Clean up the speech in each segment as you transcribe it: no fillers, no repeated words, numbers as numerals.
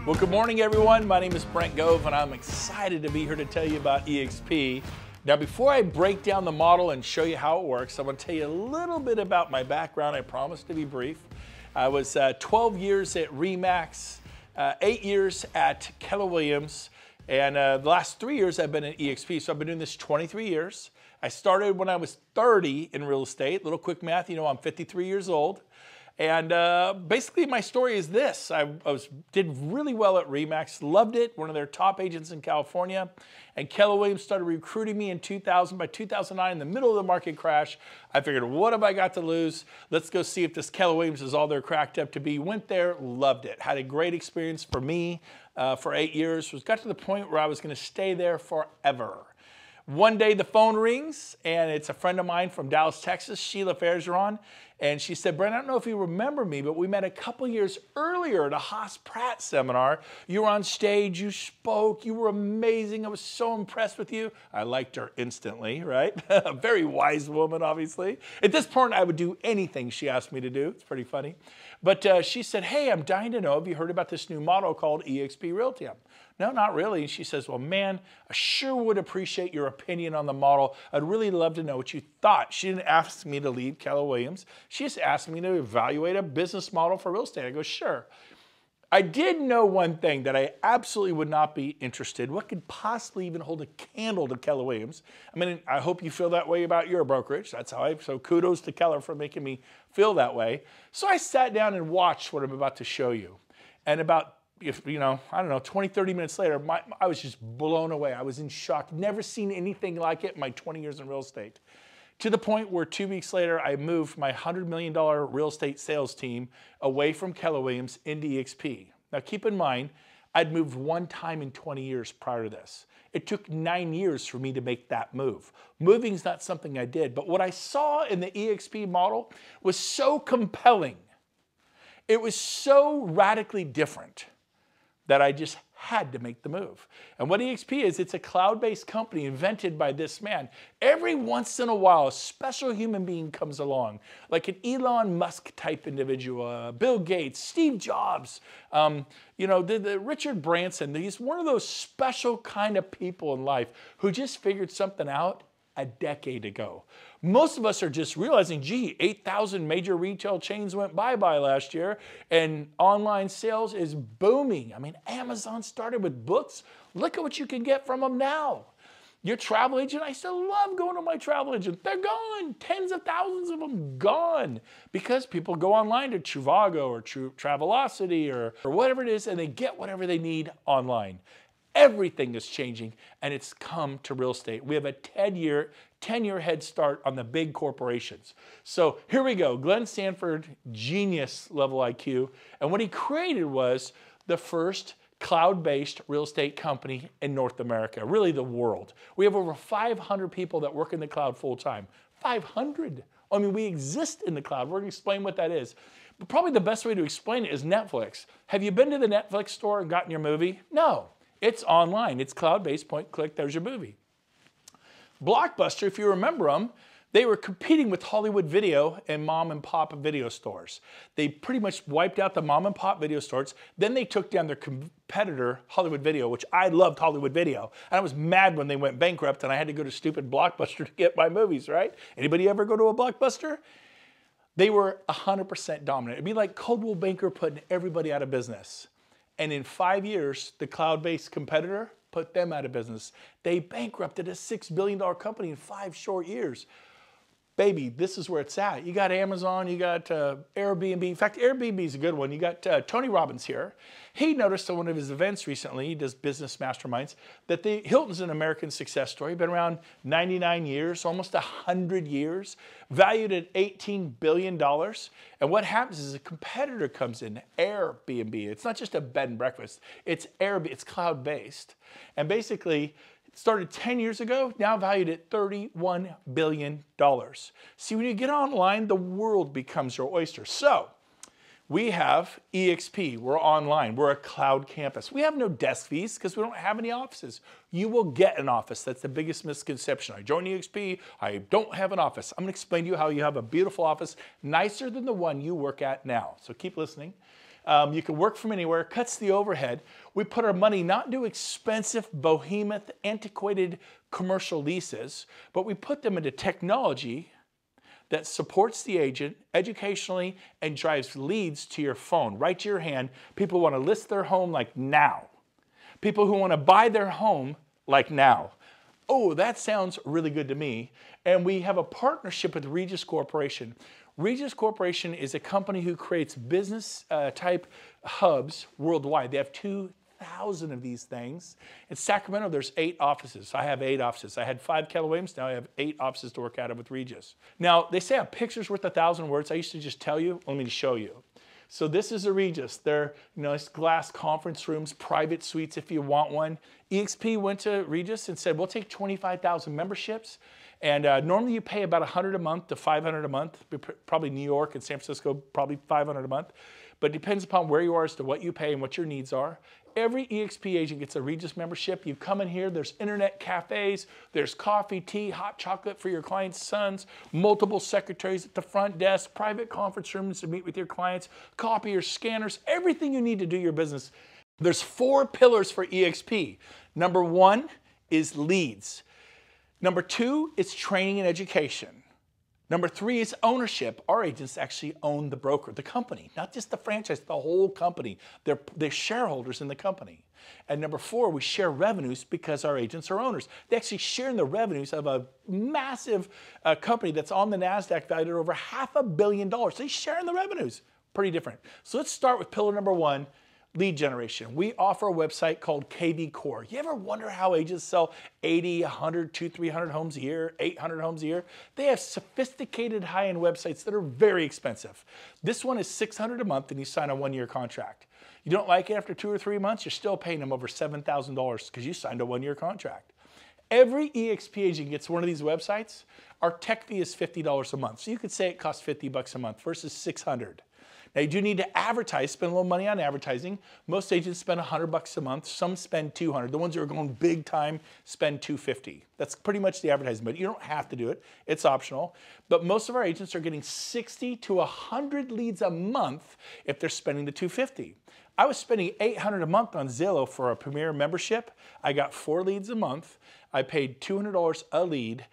Well, good morning, everyone. My name is Brent Gove, and I'm excited to be here to tell you about eXp. Now, before I break down the model and show you how it works, I want to tell you a little bit about my background. I promise to be brief. I was 12 years at RE/MAX, 8 years at Keller Williams, and the last 3 years I've been at eXp, so I've been doing this 23 years. I started when I was 30 in real estate. Little quick math, you know, I'm 53 years old. And basically my story is this. I did really well at RE/MAX, loved it, one of their top agents in California. And Keller Williams started recruiting me in 2000. By 2009, in the middle of the market crash, I figured, what have I got to lose? Let's go see if this Keller Williams is all they're cracked up to be. Went there, loved it. Had a great experience for me for 8 years. Got to the point where I was going to stay there forever. One day the phone rings, and it's a friend of mine from Dallas, Texas, Sheila Fairgeron, and she said, Brent, I don't know if you remember me, but we met a couple years earlier at a Haas Pratt seminar. You were on stage, you spoke, you were amazing. I was so impressed with you. I liked her instantly, right? A very wise woman, obviously. At this point, I would do anything she asked me to do. It's pretty funny. But she said, hey, I'm dying to know, have you heard about this new model called eXp Realty? No, not really. She says, well, man, I sure would appreciate your opinion on the model. I'd really love to know what you thought. She didn't ask me to leave Keller Williams. She just asked me to evaluate a business model for real estate. I go, sure. I did know one thing, that I absolutely would not be interested. What could possibly even hold a candle to Keller Williams? I mean, I hope you feel that way about your brokerage. That's how so kudos to Keller for making me feel that way. So I sat down and watched what I'm about to show you. And about, you know, I don't know, 20, 30 minutes later, I was just blown away. I was in shock. Never seen anything like it in my 20 years in real estate. To the point where 2 weeks later, I moved my $100 million real estate sales team away from Keller Williams into eXp. Now keep in mind, I'd moved one time in 20 years prior to this. It took 9 years for me to make that move. Moving is not something I did, but what I saw in the eXp model was so compelling. It was so radically different that I just had to make the move. And what eXp is, it's a cloud-based company invented by this man. Every once in a while, a special human being comes along, like an Elon Musk type individual, Bill Gates, Steve Jobs, you know, the Richard Branson. He's one of those special kind of people in life who just figured something out a decade ago. Most of us are just realizing, gee, 8,000 major retail chains went bye-bye last year, and online sales is booming. I mean, Amazon started with books. Look at what you can get from them now. Your travel agent, I still love going to my travel agent. They're gone. Tens of thousands of them gone, because people go online to Trivago or Travelocity or whatever it is, and they get whatever they need online. Everything is changing, and it's come to real estate. We have a 10-year head start on the big corporations. So here we go. Glenn Sanford, genius level IQ. And what he created was the first cloud-based real estate company in North America, really the world. We have over 500 people that work in the cloud full-time. 500. I mean, we exist in the cloud. We're going to explain what that is. But probably the best way to explain it is Netflix. Have you been to the Netflix store and gotten your movie? No. It's online. It's cloud-based, point, click, there's your movie. Blockbuster, if you remember them, they were competing with Hollywood Video and mom and pop video stores. They pretty much wiped out the mom and pop video stores. Then they took down their competitor, Hollywood Video, which I loved Hollywood Video. And I was mad when they went bankrupt and I had to go to stupid Blockbuster to get my movies, right? Anybody ever go to a Blockbuster? They were 100% dominant. It'd be like Coldwell Banker putting everybody out of business. And in 5 years, the cloud-based competitor put them out of business. They bankrupted a $6 billion company in 5 short years. Baby, this is where it's at. You got Amazon, you got Airbnb. In fact, Airbnb is a good one. You got Tony Robbins here. He noticed at one of his events recently, he does business masterminds, that Hilton's an American success story. Been around 99 years, almost 100 years, valued at $18 billion. And what happens is a competitor comes in, Airbnb. It's not just a bed and breakfast. It's Airbnb. It's cloud-based. And basically, started 10 years ago, now valued at $31 billion. See, when you get online, the world becomes your oyster. So we have eXp, we're online, we're a cloud campus. We have no desk fees because we don't have any offices. You will get an office. That's the biggest misconception. I joined eXp, I don't have an office. I'm gonna explain to you how you have a beautiful office, nicer than the one you work at now. So keep listening. You can work from anywhere, cuts the overhead. We put our money not into expensive, behemoth, antiquated commercial leases, but we put them into technology that supports the agent educationally and drives leads to your phone, right to your hand. People want to list their home like now. People who want to buy their home like now. Oh, that sounds really good to me. And we have a partnership with Regis Corporation. Regis Corporation is a company who creates business type hubs worldwide. They have 2,000 of these things. In Sacramento, there's 8 offices. I have 8 offices. I had 5 Keller Williams. Now I have 8 offices to work out of with Regis. Now, they say a picture's worth 1,000 words. I used to just tell you. Let me show you. So this is a Regis. They're nice glass conference rooms, private suites if you want one. eXp went to Regis and said, we'll take 25,000 memberships. And normally you pay about $100 a month to $500 a month. Probably New York and San Francisco, probably $500 a month. But it depends upon where you are as to what you pay and what your needs are. Every eXp agent gets a Regis membership. You come in here, there's internet cafes, there's coffee, tea, hot chocolate for your clients' sons, multiple secretaries at the front desk, private conference rooms to meet with your clients, copiers, scanners, everything you need to do your business. There's 4 pillars for eXp. Number 1 is leads. Number 2 is training and education. Number 3 is ownership. Our agents actually own the broker, the company, not just the franchise, the whole company. They're shareholders in the company. And number 4, we share revenues because our agents are owners. They actually share in the revenues of a massive company that's on the NASDAQ valued at over $500 million. They share in the revenues. Pretty different. So let's start with pillar number 1. Lead generation. We offer a website called KV Core. You ever wonder how agents sell 80, 100, 200, 300 homes a year, 800 homes a year? They have sophisticated high-end websites that are very expensive. This one is $600 a month and you sign a 1-year contract. You don't like it after 2 or 3 months, you're still paying them over $7,000 because you signed a 1-year contract. Every eXp agent gets one of these websites. Our tech fee is $50 a month. So you could say it costs $50 a month versus $600. Now you do need to advertise, spend a little money on advertising. Most agents spend $100 a month. Some spend $200. The ones who are going big time spend $250. That's pretty much the advertising, but you don't have to do it. It's optional. But most of our agents are getting 60 to 100 leads a month if they're spending the $250. I was spending $800 a month on Zillow for a Premier membership. I got 4 leads a month. I paid $200 a lead.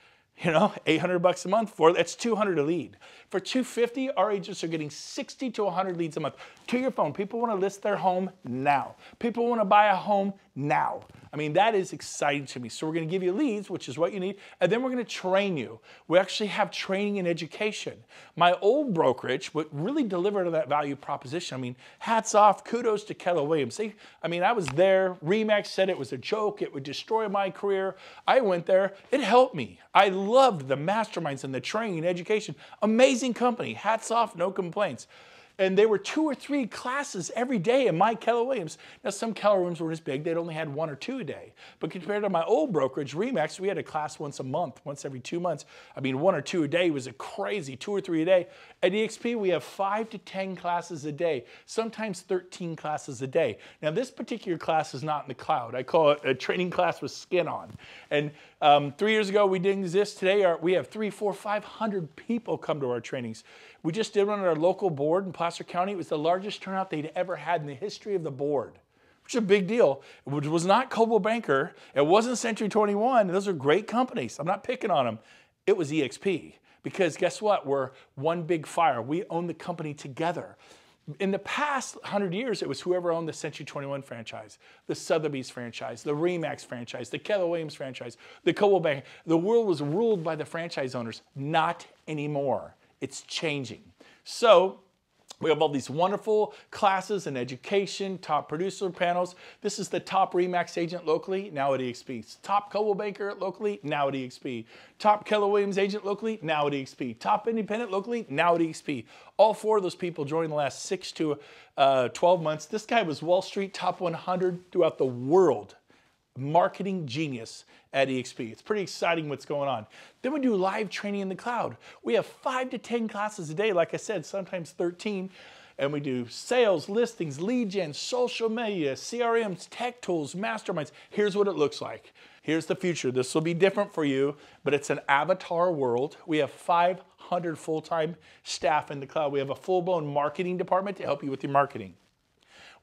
You know, $800 a month for that's $200 a lead. For $250, our agents are getting 60 to 100 leads a month to your phone. People want to list their home now. People want to buy a home now. I mean, that is exciting to me. So we're going to give you leads, which is what you need, and then we're going to train you. We actually have training and education. My old brokerage would really deliver to that value proposition. I mean, hats off, kudos to Keller Williams. I was there. RE/MAX said it was a joke. It would destroy my career. I went there. It helped me. I loved the masterminds and the training and education. Amazing company. Hats off, no complaints. And there were 2 or 3 classes every day in my Keller Williams. Now, some Keller rooms were as big, they'd only had 1 or 2 a day. But compared to my old brokerage, RE/MAX, we had a class once a month, once every 2 months. I mean, 1 or 2 a day was a crazy, 2 or 3 a day. At eXp, we have 5 to 10 classes a day, sometimes 13 classes a day. Now, this particular class is not in the cloud. I call it a training class with skin on. And 3 years ago, we didn't exist. Today, we have 300, 400, 500 people come to our trainings. We just did one at our local board in Placer County. It was the largest turnout they'd ever had in the history of the board, which is a big deal. It was not Coldwell Banker. It wasn't Century 21. Those are great companies. I'm not picking on them. It was eXp because guess what? We're one big fire. We own the company together. In the past 100 years, it was whoever owned the Century 21 franchise, the Sotheby's franchise, the RE/MAX franchise, the Keller Williams franchise, the Coldwell Banker. The world was ruled by the franchise owners. Not anymore. It's changing. So we have all these wonderful classes and education, top producer panels. This is the top RE/MAX agent locally, now at eXp. Top Coldwell Banker locally, now at eXp. Top Keller Williams agent locally, now at eXp. Top independent locally, now at eXp. All 4 of those people joined in the last 6 to 12 months. This guy was Wall Street top 100 throughout the world. Marketing genius at eXp. It's pretty exciting what's going on. Then we do live training in the cloud. We have 5 to 10 classes a day, like I said, sometimes 13. And we do sales, listings, lead gen, social media, CRMs, tech tools, masterminds. Here's what it looks like. Here's the future. This will be different for you, but it's an avatar world. We have 500 full-time staff in the cloud. We have a full-blown marketing department to help you with your marketing.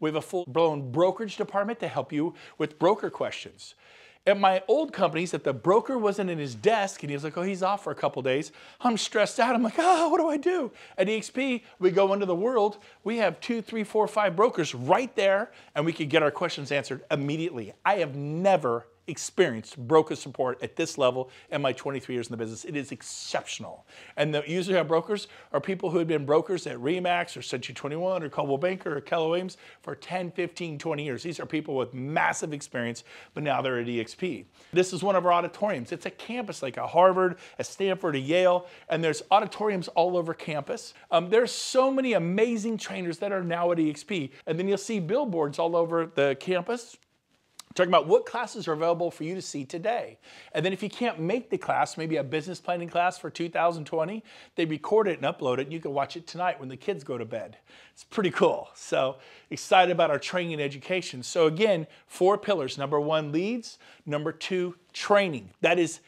We have a full-blown brokerage department to help you with broker questions. At my old companies, if the broker wasn't in his desk and he was like, oh, he's off for a couple days, I'm stressed out. I'm like, what do I do? At eXp, we go into the world. We have 2, 3, 4, 5 brokers right there, and we can get our questions answered immediately. I have never experienced broker support at this level in my 23 years in the business. It is exceptional. And usually our brokers are people who have been brokers at Remax or Century 21 or Coldwell Banker or Keller Williams for 10, 15, 20 years. These are people with massive experience, but now they're at eXp. This is one of our auditoriums. It's a campus like a Harvard, a Stanford, a Yale, and there's auditoriums all over campus. There's so many amazing trainers that are now at eXp. And then you'll see billboards all over the campus talking about what classes are available for you to see today. And then if you can't make the class, maybe a business planning class for 2020, they record it and upload it, and you can watch it tonight when the kids go to bed. It's pretty cool. So excited about our training and education. So again, 4 pillars. Number 1, leads. Number 2, training. That is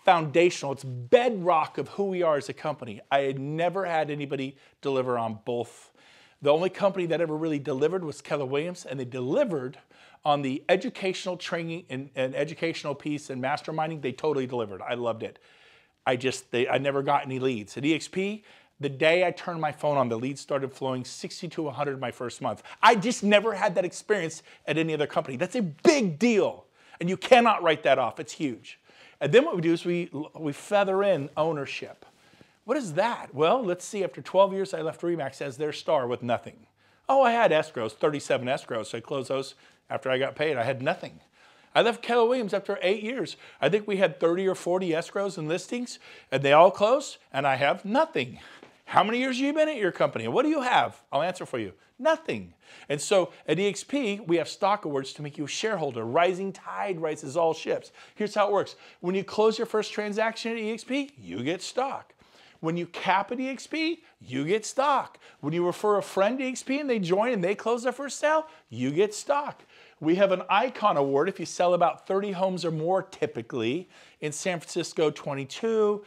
foundational. It's bedrock of who we are as a company. I had never had anybody deliver on both. The only company that ever really delivered was Keller Williams, and they delivered on the educational training and educational piece and masterminding. They totally delivered. I loved it. I never got any leads. At eXp, the day I turned my phone on, the leads started flowing 60 to 100 my first month. I just never had that experience at any other company. That's a big deal, and you cannot write that off. It's huge. And then what we do is we feather in ownership. What is that? Well, let's see. After 12 years, I left Remax as their star with nothing. Oh, I had escrows, 37 escrows, so I closed those after I got paid. I had nothing. I left Keller Williams after 8 years. I think we had 30 or 40 escrows and listings, and they all closed, and I have nothing. How many years have you been at your company? What do you have? I'll answer for you. Nothing. And so at eXp, we have stock awards to make you a shareholder. Rising tide rises all ships. Here's how it works. When you close your first transaction at eXp, you get stock. When you cap at eXp, you get stock. When you refer a friend to eXp and they join and they close their first sale, you get stock. We have an icon award if you sell about 30 homes or more typically. In San Francisco, 22.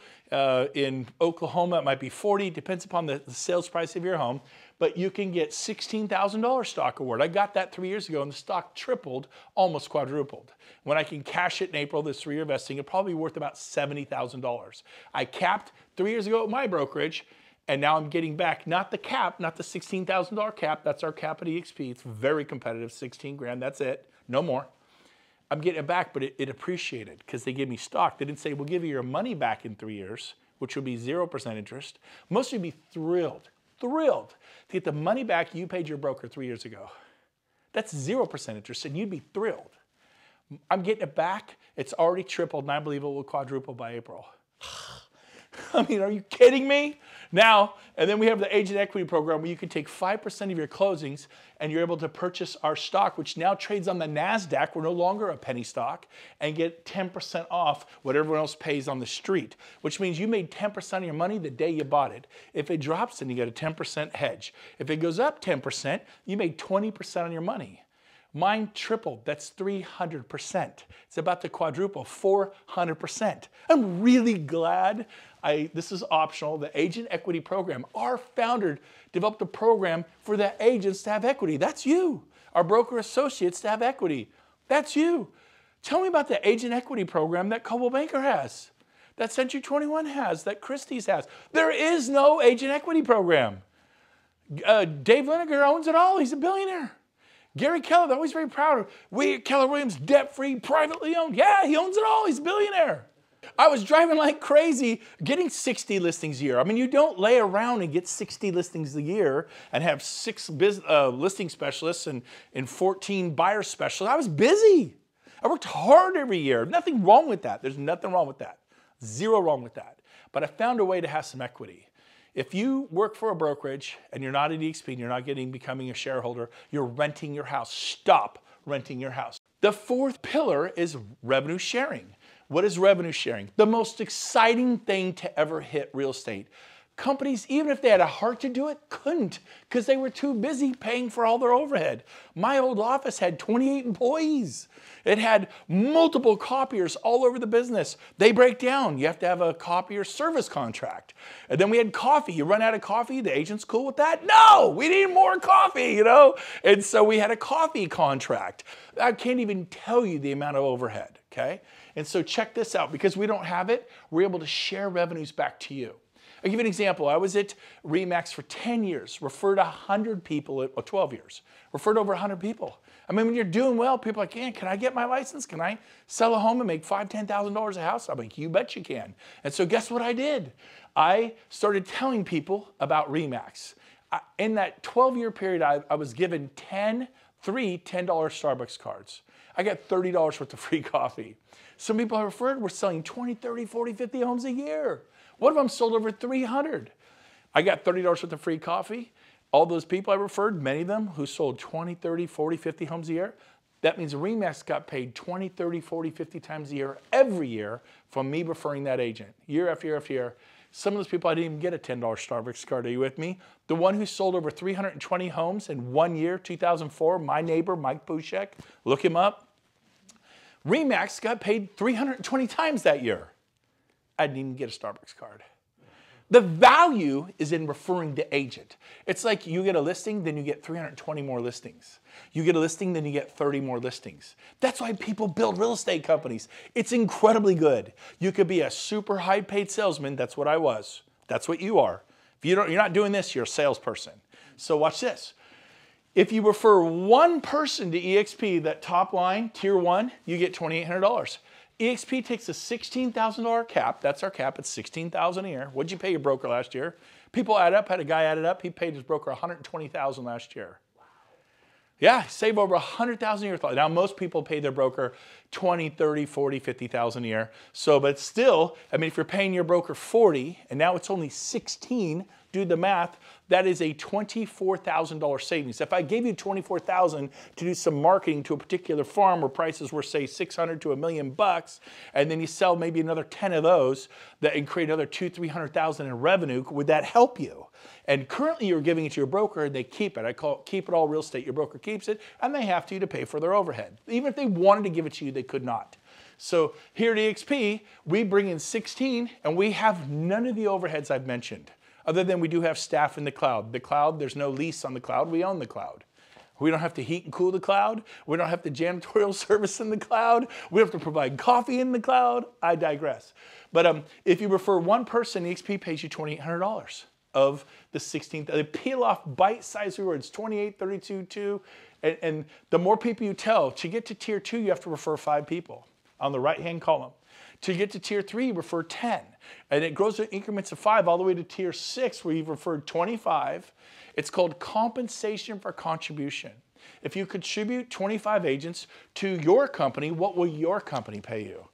In Oklahoma, it might be 40. Depends upon the sales price of your home. But you can get $16,000 stock award. I got that 3 years ago, and the stock tripled, almost quadrupled. When I can cash it in April, this 3-year vesting, it'll probably be worth about $70,000. I capped 3 years ago at my brokerage, and now I'm getting back, not the cap, not the $16,000 cap. That's our cap at eXp. It's very competitive, 16 grand, that's it, no more. I'm getting it back, but it appreciated because they gave me stock. They didn't say, we'll give you your money back in 3 years, which would be 0% interest. Most of you would be thrilled to get the money back you paid your broker 3 years ago. That's 0% interest, and you'd be thrilled. I'm getting it back. It's already tripled, and I believe it will quadruple by April. I mean, are you kidding me? Now, and then we have the agent equity program where you can take 5% of your closings and you're able to purchase our stock, which now trades on the NASDAQ. We're no longer a penny stock, and get 10% off what everyone else pays on the street, which means you made 10% of your money the day you bought it. If it drops, then you get a 10% hedge. If it goes up 10%, you made 20% on your money. Mine tripled. That's 300%. It's about to quadruple, 400%. I'm really glad. This is optional. The Agent Equity Program. Our founder developed a program for the agents to have equity. That's you. Our broker associates to have equity. That's you. Tell me about the Agent Equity Program that Coldwell Banker has, that Century 21 has, that Christie's has. There is no Agent Equity Program. Dave Lineker owns it all. He's a billionaire. Gary Keller, they're always very proud of. We at Keller Williams, debt-free, privately owned. Yeah, he owns it all. He's a billionaire. I was driving like crazy, getting 60 listings a year. I mean, you don't lay around and get 60 listings a year and have 6 listing specialists and 14 buyer specialists. I was busy. I worked hard every year. Nothing wrong with that. There's nothing wrong with that. Zero wrong with that. But I found a way to have some equity. If you work for a brokerage and you're not at eXp and you're not becoming a shareholder, you're renting your house. Stop renting your house. The 4th pillar is revenue sharing. What is revenue sharing? The most exciting thing to ever hit real estate. Companies, even if they had a heart to do it, couldn't because they were too busy paying for all their overhead. My old office had 28 employees. It had multiple copiers all over the business. They break down. You have to have a copier service contract. And then we had coffee. You run out of coffee, the agent's cool with that? No, we need more coffee, you know? And so we had a coffee contract. I can't even tell you the amount of overhead, okay? And so check this out. Because we don't have it, we're able to share revenues back to you. I'll give you an example. I was at RE/MAX for 10 years, referred 100 people, or 12 years, referred over 100 people. I mean, when you're doing well, people are like, yeah, can I get my license? Can I sell a home and make $5,000, $10,000 a house? I'm like, you bet you can. And so guess what I did? I started telling people about RE/MAX. In that 12-year period, I was given three $10 Starbucks cards. I got $30 worth of free coffee. Some people I referred were selling 20, 30, 40, 50 homes a year. One of them sold over 300. I got $30 worth of free coffee. All those people I referred, many of them who sold 20, 30, 40, 50 homes a year, that means RE/MAX got paid 20, 30, 40, 50 times a year, every year, from me referring that agent, year after year after year. Some of those people, I didn't even get a $10 Starbucks card. Are you with me? The one who sold over 320 homes in 1 year, 2004, my neighbor, Mike Pushek, look him up. RE/MAX got paid 320 times that year. I didn't even get a Starbucks card. The value is in referring the agent. It's like you get a listing, then you get 320 more listings. You get a listing, then you get 30 more listings. That's why people build real estate companies. It's incredibly good. You could be a super high paid salesman. That's what I was. That's what you are. If you're not doing this, you're a salesperson. So watch this. If you refer one person to eXp, that top line, tier 1, you get $2,800. eXp takes a $16,000 cap. That's our cap. It's $16,000 a year. What'd you pay your broker last year? People add up. Had a guy added up. He paid his broker $120,000 last year. Yeah, save over $100,000 a year. Now, most people pay their broker $20,000, $30,000, $40,000, $50,000 a year. So, but still, I mean, if you're paying your broker $40,000 and now it's only $16,000, do the math, that is a $24,000 savings. If I gave you $24,000 to do some marketing to a particular farm where prices were, say, $600,000 to $1 million, and then you sell maybe another 10 of those and create another $200,000, $300,000 in revenue, would that help you? And currently you're giving it to your broker and they keep it. I call it keep it all real estate. Your broker keeps it and they have to pay for their overhead. Even if they wanted to give it to you, they could not. So here at eXp, we bring in 16 and we have none of the overheads I've mentioned. Other than we do have staff in the cloud. The cloud, there's no lease on the cloud. We own the cloud. We don't have to heat and cool the cloud. We don't have to janitorial service in the cloud. We don't have to provide coffee in the cloud. I digress. But if you refer one person, eXp pays you $2,800 of the 16th. They peel off bite-sized rewards, 28, 32, 2. And the more people you tell, to get to tier 2, you have to refer 5 people on the right-hand column. To get to tier 3, refer 10. And it grows in increments of 5 all the way to tier 6 where you've referred 25. It's called compensation for contribution. If you contribute 25 agents to your company, what will your company pay you?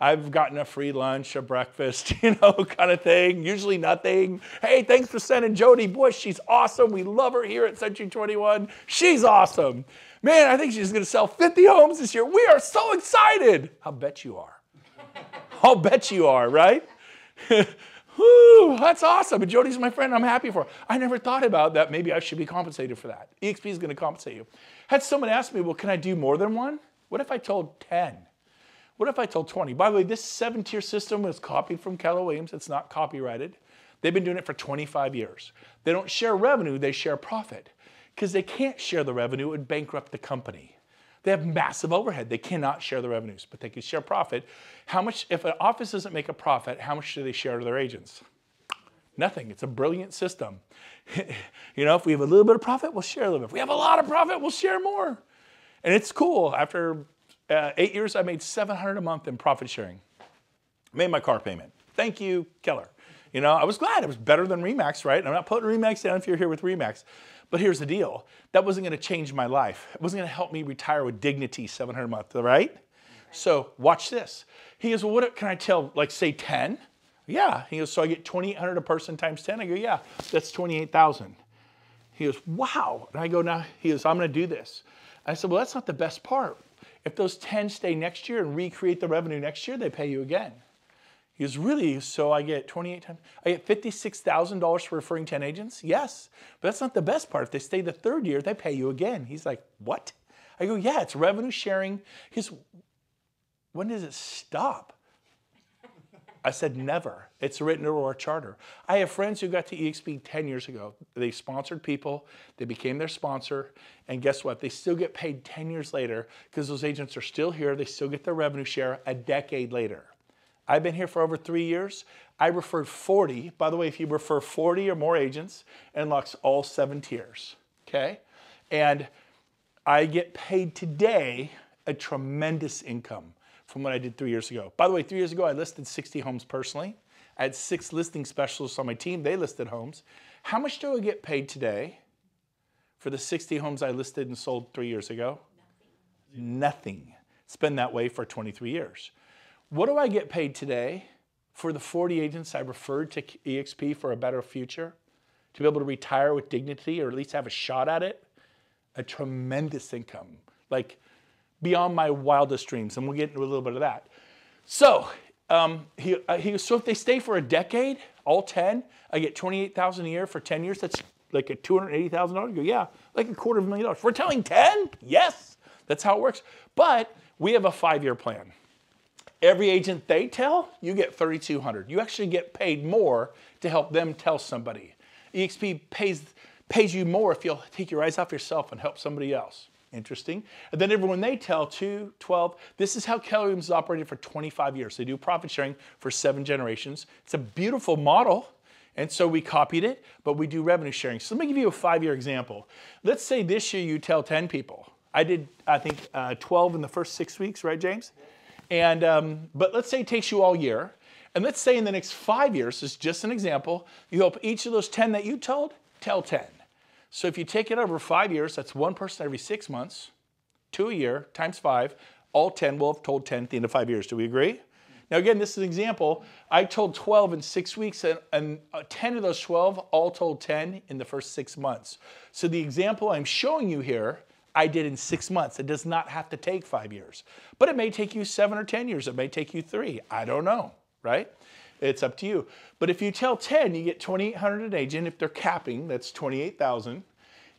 I've gotten a free lunch, a breakfast, you know, kind of thing. Usually nothing. Hey, thanks for sending Jody Bush. She's awesome. We love her here at Century 21. She's awesome. Man, I think she's going to sell 50 homes this year. We are so excited. I'll bet you are. I'll bet you are, right? Whew, that's awesome. And Jody's my friend. I'm happy for her. I never thought about that. Maybe I should be compensated for that. eXp is going to compensate you. Had someone ask me, well, can I do more than one? What if I told 10? What if I told 20? By the way, this 7-tier system was copied from Keller Williams. It's not copyrighted. They've been doing it for 25 years. They don't share revenue. They share profit. Because they can't share the revenue. It would bankrupt the company. They have massive overhead. They cannot share the revenues, but they can share profit. How much, if an office doesn't make a profit, how much do they share to their agents? Nothing. It's a brilliant system. You know, if we have a little bit of profit, we'll share a little bit. If we have a lot of profit, we'll share more. And it's cool. After 8 years, I made $700 a month in profit sharing. Made my car payment. Thank you, Keller. You know, I was glad. It was better than RE/MAX, right? I'm not putting RE/MAX down if you're here with RE/MAX. But here's the deal. That wasn't going to change my life. It wasn't going to help me retire with dignity, $700 a month, right? So watch this. He goes, well, what can I tell, like say 10? Yeah. He goes, so I get $2,800 a person times 10? I go, yeah, that's $28,000. He goes, wow. And I go, now, he goes, I'm going to do this. I said, well, that's not the best part. If those 10 stay next year and recreate the revenue next year, they pay you again. He goes, really? So I get 28 times, I get $56,000 for referring 10 agents? Yes, but that's not the best part. If they stay the third year, they pay you again. He's like, what? I go, yeah, it's revenue sharing. He goes, when does it stop? I said, never. It's written into our charter. I have friends who got to eXp 10 years ago. They sponsored people, they became their sponsor, and guess what? They still get paid 10 years later because those agents are still here. They still get their revenue share a decade later. I've been here for over 3 years. I referred 40. By the way, if you refer 40 or more agents, it unlocks all 7 tiers, okay? And I get paid today a tremendous income from what I did 3 years ago. By the way, 3 years ago, I listed 60 homes personally. I had 6 listing specialists on my team. They listed homes. How much do I get paid today for the 60 homes I listed and sold 3 years ago? Nothing. It's been that way for 23 years. What do I get paid today for the 40 agents I referred to eXp for a better future? To be able to retire with dignity or at least have a shot at it? A tremendous income, like beyond my wildest dreams. And we'll get into a little bit of that. So, so if they stay for a decade, all 10, I get $28,000 a year for 10 years. That's like a $280,000. You go, yeah, like $250,000. We're telling 10? Yes, that's how it works. But we have a 5-year plan. Every agent they tell, you get $3,200. You actually get paid more to help them tell somebody. eXp pays you more if you'll take your eyes off yourself and help somebody else. Interesting. And then everyone they tell, 2, 12. This is how Keller Williams has operated for 25 years. They do profit sharing for 7 generations. It's a beautiful model. And so we copied it, but we do revenue sharing. So let me give you a 5-year example. Let's say this year you tell 10 people. I did, I think, 12 in the first 6 weeks, right, James? And, but let's say it takes you all year. And let's say in the next 5 years, this is just an example, you help each of those 10 that you told, tell 10. So if you take it over 5 years, that's 1 person every 6 months, 2 a year, times 5, all 10 will have told 10 at the end of 5 years. Do we agree? Now again, this is an example. I told 12 in 6 weeks, and 10 of those 12 all told 10 in the first 6 months. So the example I'm showing you here, I did in 6 months. It does not have to take 5 years. But it may take you 7 or 10 years. It may take you 3. I don't know, right? It's up to you. But if you tell 10, you get $2,800 an agent. If they're capping, that's $28,000.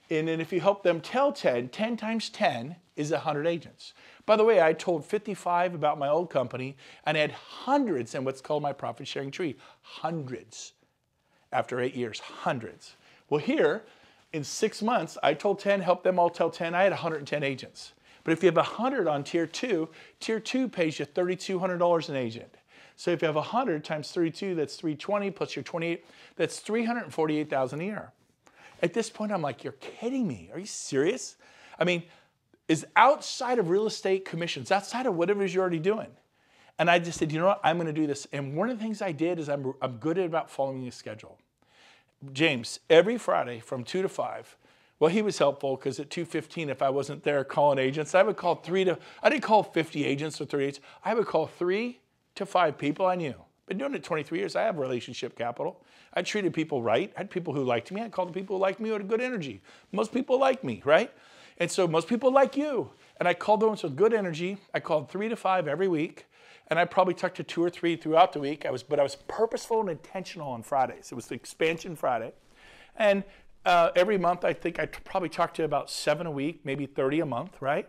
And then if you help them tell 10, 10 times 10 is 100 agents. By the way, I told 55 about my old company, and I had hundreds in what's called my profit sharing tree. Hundreds. After 8 years, hundreds. Well, here, in 6 months, I told 10, helped them all tell 10. I had 110 agents. But if you have 100 on tier 2 pays you $3,200 an agent. So if you have 100 times 32, that's 320 plus your 28, that's $348,000 a year. At this point, I'm like, you're kidding me. Are you serious? I mean, is outside of real estate commissions, outside of whatever it is you're already doing. And I just said, you know what, I'm going to do this. And one of the things I did is I'm good at about following a schedule. James, every Friday from 2 to 5, well, he was helpful because at 2:15, if I wasn't there calling agents, I would call I didn't call 50 agents or 30 agents. I would call 3 to 5 people I knew. Been doing it 23 years. I have relationship capital. I treated people right. I had people who liked me. I called the people who liked me who had good energy. Most people like me, right? And so most people like you. And I called the ones with good energy. I called 3 to 5 every week. And I probably talked to 2 or 3 throughout the week. But I was purposeful and intentional on Fridays. It was the expansion Friday. And every month, I think I probably talked to about 7 a week, maybe 30 a month, right?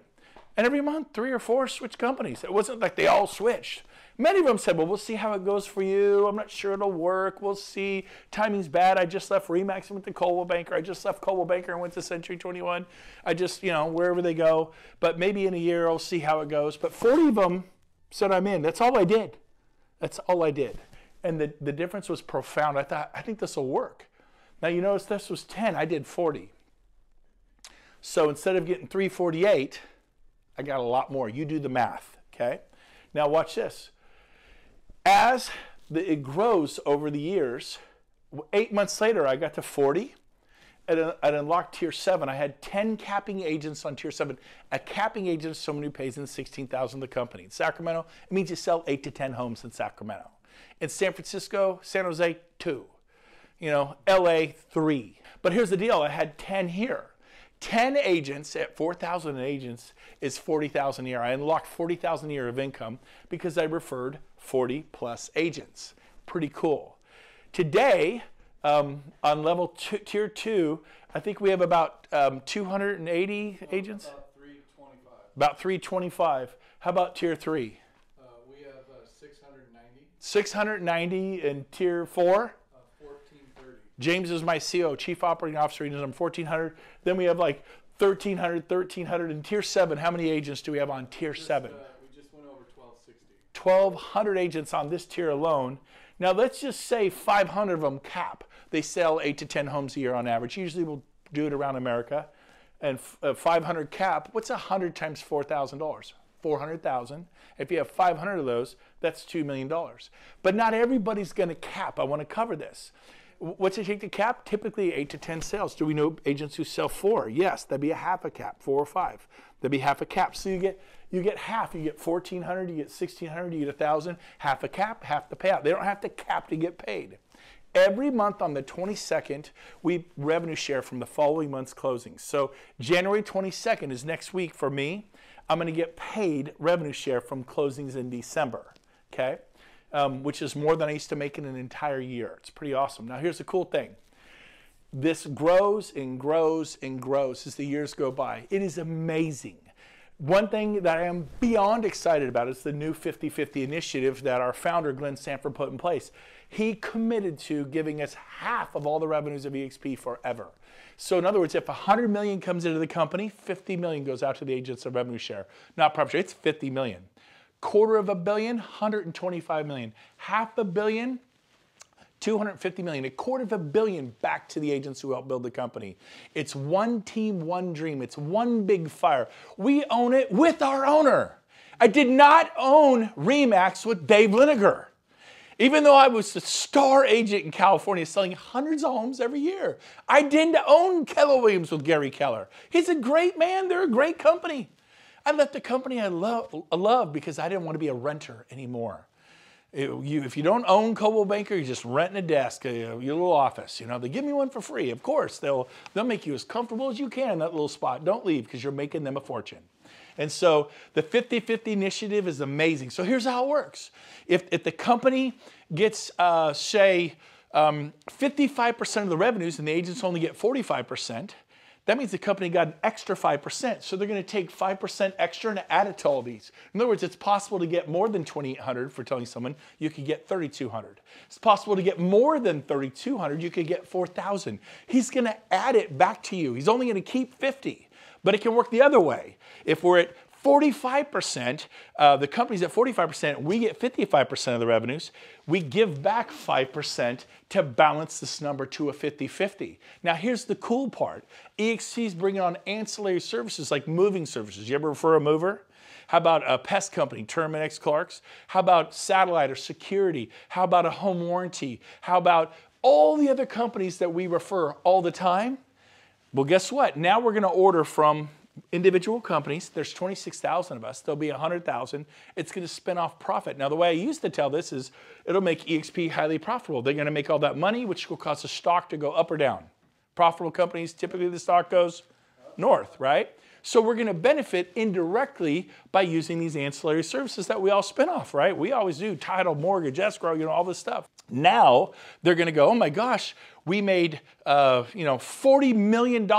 And every month, 3 or 4 switched companies. It wasn't like they all switched. Many of them said, well, we'll see how it goes for you. I'm not sure it'll work. We'll see. Timing's bad. I just left Remax and went to Coldwell Banker. I just left Coldwell Banker and went to Century 21. I just, you know, wherever they go. But maybe in a year, I'll see how it goes. But 40 of them said I'm in. That's all I did. That's all I did. And the difference was profound. I thought, I think this will work. Now, you notice this was 10. I did 40. So instead of getting 348, I got a lot more. You do the math, okay? Now watch this. As it grows over the years, 8 months later, I got to 40. I'd unlocked tier 7. I had 10 capping agents on tier 7. A capping agent is someone who pays in $16,000 the company. In Sacramento, it means you sell 8 to 10 homes in Sacramento. In San Francisco, San Jose, 2. You know, LA, 3. But here's the deal. I had 10 here. 10 agents at 4,000 agents is 40,000 a year. I unlocked 40,000 a year of income because I referred 40 plus agents. Pretty cool. Today, on level tier 2, I think we have about 280 agents? About 325. About 325. How about tier 3? We have 690. 690 in tier 4? 1430. James is my CO, Chief Operating Officer. He does 1,400. Then we have like 1,300 in tier 7. How many agents do we have on tier 7? We just went over 1260. 1,200 agents on this tier alone. Now let's just say 500 of them cap. They sell 8 to 10 homes a year on average. Usually we'll do it around America. And 500 cap, what's 100 times $4,000? 400,000. If you have 500 of those, that's $2 million. But not everybody's going to cap. I want to cover this. What's it take to cap? Typically 8 to 10 sales. Do we know agents who sell 4? Yes, that'd be a half a cap, 4 or 5. That'd be half a cap. So you get half. You get 1,400, you get 1,600, you get 1,000. Half a cap, half the payout. They don't have to cap to get paid. Every month on the 22nd, we revenue share from the following month's closings. So January 22nd is next week for me. I'm going to get paid revenue share from closings in December, okay? Which is more than I used to make in an entire year. It's pretty awesome. Now here's the cool thing. This grows and grows and grows as the years go by. It is amazing. One thing that I am beyond excited about is the new 50-50 initiative that our founder, Glenn Sanford, put in place. He committed to giving us half of all the revenues of eXp forever. So in other words, if 100 million comes into the company, 50 million goes out to the agents of revenue share. Not profit share, it's 50 million. $250 million, 125 million. $500 million, 250 million. $250 million back to the agents who help build the company. It's one team, one dream. It's one big fire. We own it with our owner. I did not own RE/MAX with Dave Liniger. Even though I was a star agent in California selling hundreds of homes every year. I didn't own Keller Williams with Gary Keller. He's a great man. They're a great company. I left the company I love because I didn't want to be a renter anymore. If you don't own Coldwell Banker, you're just renting a desk, your little office. You know, they give me one for free. Of course, they'll make you as comfortable as you can in that little spot. Don't leave because you're making them a fortune. And so the 50-50 initiative is amazing. So here's how it works. If the company gets, say, 55% of the revenues and the agents only get 45%, that means the company got an extra 5%. So they're going to take 5% extra and add it to all these. In other words, it's possible to get more than 2,800 for telling someone you could get 3,200. It's possible to get more than 3,200. You could get 4,000. He's going to add it back to you. He's only going to keep 50. But it can work the other way. If we're at 45%, the company's at 45%, we get 55% of the revenues, we give back 5% to balance this number to a 50-50. Now here's the cool part. eXp is bringing on ancillary services like moving services. You ever refer a mover? How about a pest company, Terminix Clark's? How about satellite or security? How about a home warranty? How about all the other companies that we refer all the time? Well, guess what? Now we're going to order from individual companies. There's 26,000 of us. There'll be 100,000. It's going to spin off profit. Now, the way I used to tell this is it'll make eXp highly profitable. They're going to make all that money, which will cause the stock to go up or down. Profitable companies, typically the stock goes north, right? So we're going to benefit indirectly by using these ancillary services that we all spin off, right? We always do title, mortgage, escrow, you know, all this stuff. Now they're going to go, oh my gosh, we made $40 million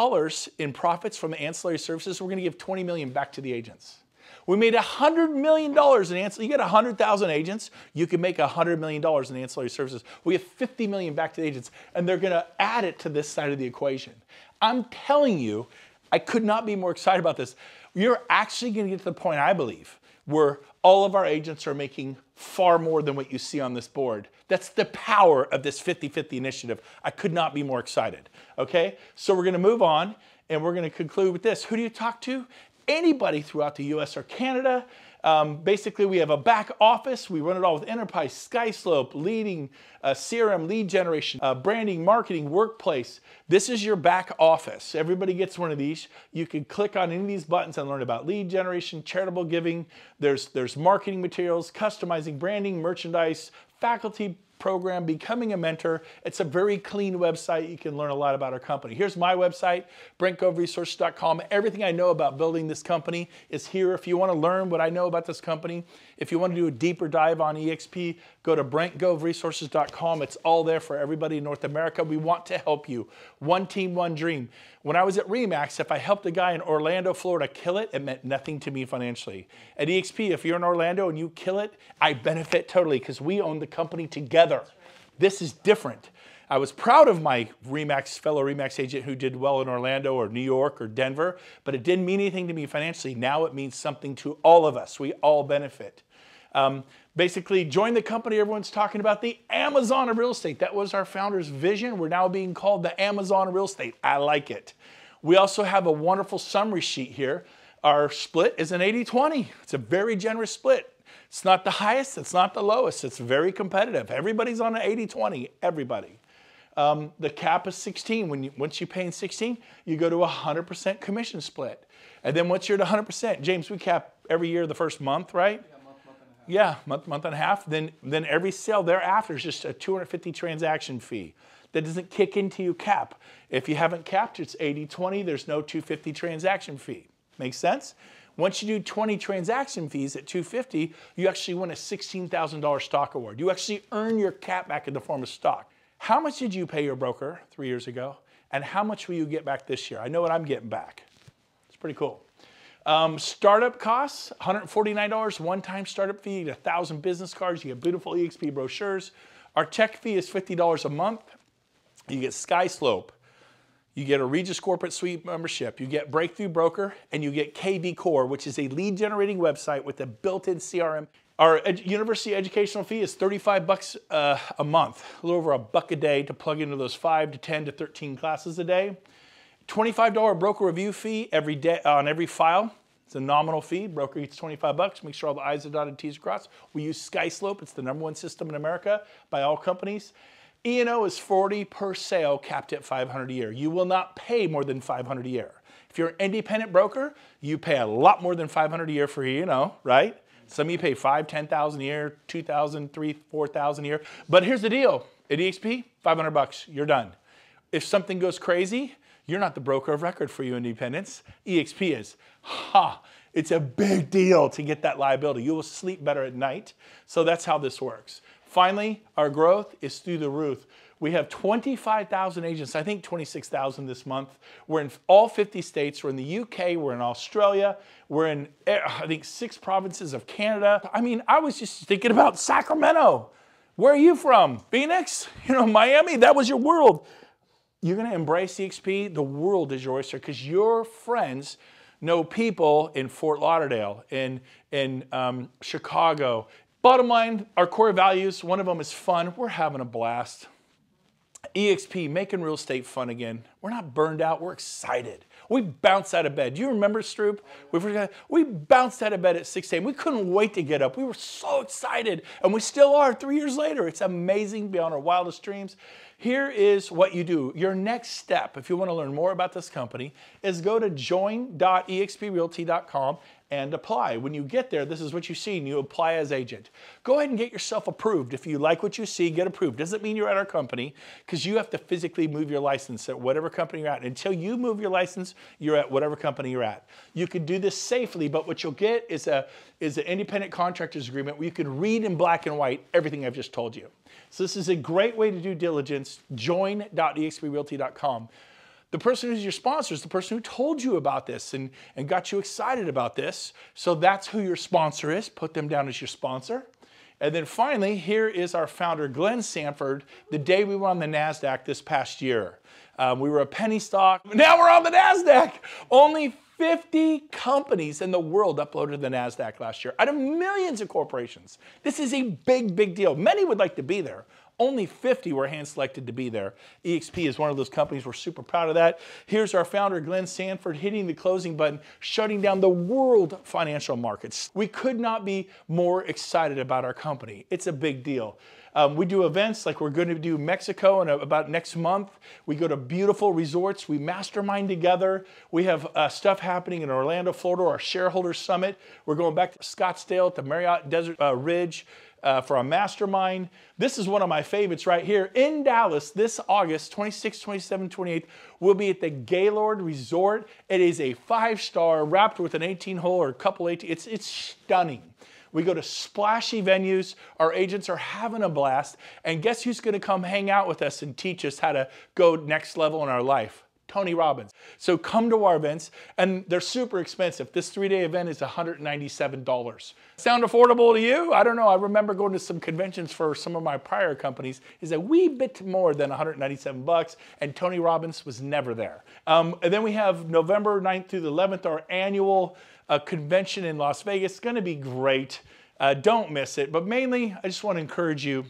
in profits from ancillary services. We're going to give $20 million back to the agents. We made $100 million in ancillary. You get 100,000 agents, you can make $100 million in ancillary services. We give $50 million back to the agents, and they're going to add it to this side of the equation. I'm telling you, I could not be more excited about this. You're actually going to get to the point, I believe, where all of our agents are making far more than what you see on this board. That's the power of this 50-50 initiative. I could not be more excited, okay? So we're going to move on, and we're going to conclude with this. Who do you talk to? Anybody throughout the US or Canada. Basically, we have a back office. We run it all with Enterprise, SkySlope, leading CRM, lead generation, branding, marketing, workplace. This is your back office. Everybody gets one of these. You can click on any of these buttons and learn about lead generation, charitable giving. There's marketing materials, customizing, branding, merchandise, faculty program, becoming a mentor. It's a very clean website. You can learn a lot about our company. Here's my website, BrentGoveResources.com. Everything I know about building this company is here. If you want to learn what I know about this company, if you want to do a deeper dive on eXp, go to BrentGoveResources.com. It's all there for everybody in North America. We want to help you. One team, one dream. When I was at RE/MAX, if I helped a guy in Orlando, Florida kill it, it meant nothing to me financially. At eXp, if you're in Orlando and you kill it, I benefit totally because we own the company together. This is different. I was proud of my fellow RE/MAX agent who did well in Orlando or New York or Denver, but it didn't mean anything to me financially. Now it means something to all of us. We all benefit. Basically, join the company. Everyone's talking about the Amazon of real estate. That was our founder's vision. We're now being called the Amazon of real estate. I like it. We also have a wonderful summary sheet here. Our split is an 80-20. It's a very generous split. It's not the highest. It's not the lowest. It's very competitive. Everybody's on an 80-20. Everybody. The cap is 16. Once you pay in 16, you go to a 100% commission split. And then once you're at 100%, James, we cap every year the first month, right? Yeah, month and a half. Then every sale thereafter is just a 250 transaction fee. That doesn't kick into your cap. If you haven't capped, it's 80-20. There's no 250 transaction fee. Makes sense? Once you do 20 transaction fees at 250, you actually win a $16,000 stock award. You actually earn your cap back in the form of stock. How much did you pay your broker 3 years ago? And how much will you get back this year? I know what I'm getting back. It's pretty cool. Startup costs, $149, one-time startup fee. You get 1,000 business cards. You get beautiful eXp brochures. Our tech fee is $50 a month. You get SkySlope. You get a Regis Corporate Suite membership. You get Breakthrough Broker, and you get KV Core, which is a lead-generating website with a built-in CRM. Our university educational fee is $35 a month, a little over $1 a day to plug into those 5 to 10 to 13 classes a day. $25 broker review fee every day on every file. It's a nominal fee. Broker gets $25. Make sure all the I's are dotted, T's are crossed. We use SkySlope. It's the #1 system in America by all companies. E&O is $40 per sale, capped at $500 a year. You will not pay more than $500 a year. If you're an independent broker, you pay a lot more than $500 a year for E&O, right? Some of you pay $5,000, $10,000 a year, $2,000, $3,000, $4,000 a year. But here's the deal. At eXp, $500, you're done. If something goes crazy, you're not the broker of record for you independents. eXp is. It's a big deal to get that liability. You will sleep better at night. So that's how this works. Finally, our growth is through the roof. We have 25,000 agents, I think 26,000 this month. We're in all 50 states. We're in the UK, we're in Australia, we're in, I think, 6 provinces of Canada. I mean, I was just thinking about Sacramento. Where are you from? Phoenix? You know, Miami? That was your world. You're gonna embrace eXp, the world is your oyster because your friends know people in Fort Lauderdale, in Chicago. Bottom line, our core values, one of them is fun. We're having a blast. eXp, making real estate fun again. We're not burned out, we're excited. We bounced out of bed. Do you remember, Stroop? We bounced out of bed at 6 a.m. We couldn't wait to get up. We were so excited, and we still are 3 years later. It's amazing beyond our wildest dreams. Here is what you do. Your next step, if you want to learn more about this company, is go to join.exprealty.com and apply. When you get there, this is what you see, and you apply as agent. Go ahead and get yourself approved. If you like what you see, get approved. Doesn't mean you're at our company, because you have to physically move your license at whatever company you're at. Until you move your license, you're at whatever company you're at. You can do this safely, but what you'll get is an independent contractor's agreement where you can read in black and white everything I've just told you. So this is a great way to do diligence. Join.exprealty.com. The person who's your sponsor is the person who told you about this and got you excited about this. So that's who your sponsor is. Put them down as your sponsor. And then finally, here is our founder, Glenn Sanford, the day we were on the NASDAQ this past year. We were a penny stock. Now we're on the NASDAQ. Only 50 companies in the world uploaded to the NASDAQ last year out of millions of corporations. This is a big, big deal. Many would like to be there. Only 50 were hand-selected to be there. eXp is one of those companies. We're super proud of that. Here's our founder, Glenn Sanford, hitting the closing button, shutting down the world financial markets. We could not be more excited about our company. It's a big deal. We do events like we're going to do Mexico in about next month. We go to beautiful resorts. We mastermind together. We have stuff happening in Orlando, Florida, our shareholder summit. We're going back to Scottsdale at the Marriott Desert Ridge. for a mastermind. This is one of my favorites right here in Dallas this August 26, 27, 28. We'll be at the Gaylord Resort. It is a 5-star wrapped with an 18-hole or a couple 18. It's stunning. We go to splashy venues. Our agents are having a blast. And guess who's going to come hang out with us and teach us how to go next level in our life? Tony Robbins. So come to our events, and they're super expensive. This 3-day event is $197. Sound affordable to you? I don't know. I remember going to some conventions for some of my prior companies. It's a wee bit more than $197, and Tony Robbins was never there. And then we have November 9th through the 11th, our annual convention in Las Vegas. It's going to be great. Don't miss it. But mainly, I just want to encourage you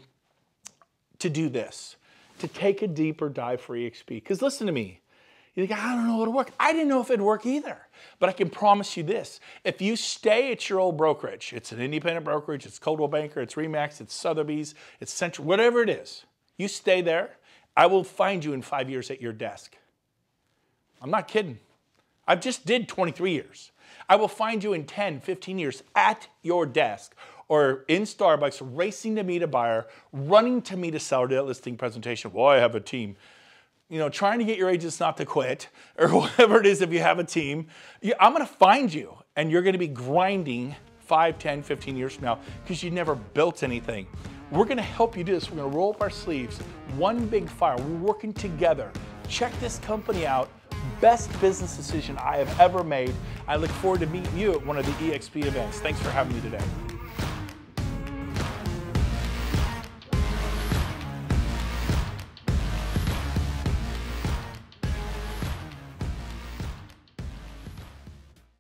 to do this, to take a deeper dive for eXp. Because listen to me. You think, I don't know it'll work. I didn't know if it'd work either. But I can promise you this. If you stay at your old brokerage, it's an independent brokerage, it's Coldwell Banker, it's Remax, it's Sotheby's, it's Central, whatever it is, you stay there, I will find you in 5 years at your desk. I'm not kidding. I just did 23 years. I will find you in 10, 15 years at your desk or in Starbucks, racing to meet a buyer, running to meet a seller to that listing presentation. Well, I have a team. You know, trying to get your agents not to quit or whatever it is if you have a team. I'm going to find you, and you're going to be grinding 5, 10, 15 years from now because you never built anything. We're going to help you do this. We're going to roll up our sleeves. One big fire. We're working together. Check this company out. Best business decision I have ever made. I look forward to meeting you at one of the eXp events. Thanks for having me today.